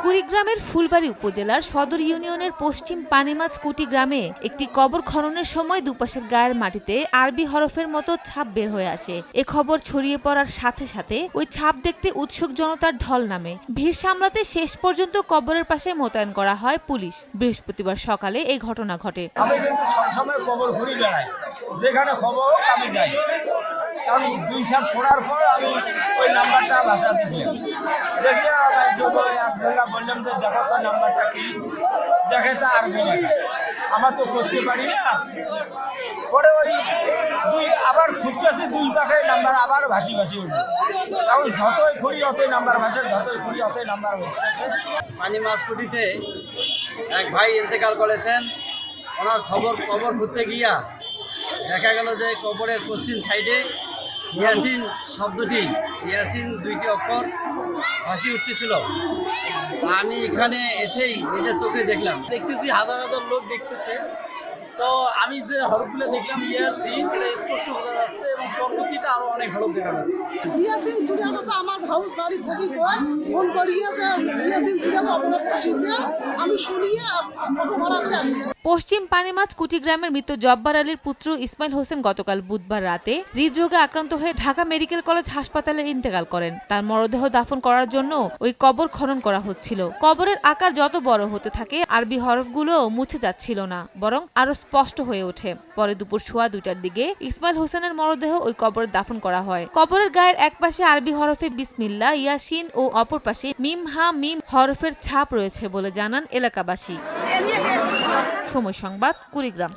কুড়িগ্রামের ফুলবাড়ী উপজেলার সদর ইউনিয়নের পশ্চিম পানিমাছ কুটি গ্রামে একটি কবর খননের সময় দুপাশের গায়ের মাটিতে আরবি হরফের মতো ছাপ বের হয়ে আসে। এ খবর ছড়িয়ে পড়ার সাথে সাথে ওই ছাপ দেখতে উৎসুক জনতার ঢল নামে। ভিড় সামলাতে শেষ পর্যন্ত কবরের পাশে মোতায়েন করা হয় পুলিশ। বৃহস্পতিবার সকালে এই ঘটনা ঘটে। আমি কিন্তু সবসময় কবর ঘুরি বেড়াই, যেখানে খবর হোক আমি যাই। কারণ দুই সাপ পড়ার পর আমি ওই নাম্বারটা বাসাতে দিলাম, দেখিয়ে একজনরা বললাম যে দেখো তো নাম্বারটা কি, দেখে তা আরবি লেখা, আমার তো করতে পারি না। পরে ওই আবার খুঁজতেছি, দুই পাখে নাম্বার আবার ভাসি ভাসি উঠবে। এখন যতই খুঁড়ি অতই নাম্বার ভাসে, যতই খুঁড়ি অতই নাম্বার ভাসতেছে। পানিমাছ কুটিতে এক ভাই ইন্তেকাল করেছেন। ওনার কবর খুঁজতে গিয়া দেখা গেল যে কবরের পশ্চিম সাইডে ইয়াসিন শব্দটি, ইয়াসিন দুইটি অক্ষর ভাসি উঠতেছিল। আমি এখানে এসেই নিজের চোখে দেখতেছি হাজার হাজার লোক দেখতেছে। তো আমি যে হরফগুলো দেখলাম ইয়াসিন, এটা স্পষ্ট বোঝা যাচ্ছে এবং পরবর্তীতে আরো অনেক হরফ দেখা যাচ্ছে। ইয়াসিন ছুরির কথা আমার হাউস বাড়ি থেকে ফোন করিয়েছে, ইয়াসিন ছুরির অপরাধ পাঠিয়েছে, আমি শুনিয়ে অটো ভাড়া করে আসি। পশ্চিম পানিমাছ কুটি গ্রামের মৃত জব্বার আলীর পুত্র ইসমাইল হোসেন গতকাল বুধবার রাতে হৃদরোগে আক্রান্ত হয়ে ঢাকা মেডিকেল কলেজ হাসপাতালে ইন্তেকাল করেন। তার মরদেহ দাফন করার জন্য ওই কবর খনন করা হচ্ছিল। কবরের আকার যত বড় হতে থাকে আরবি হরফগুলো মুছে যাচ্ছিল না, বরং আরো স্পষ্ট হয়ে ওঠে। পরে দুপুর 2:15টার দিকে ইসমাইল হোসেনের মরদেহ ওই কবরে দাফন করা হয়। কবরের গায়ের এক পাশে আরবি হরফে বিসমিল্লাহ, ইয়াসিন ও অপর পাশে মিম হা মিম হরফের ছাপ রয়েছে বলে জানান এলাকাবাসী। সময় সংবাদ, কুড়িগ্রাম।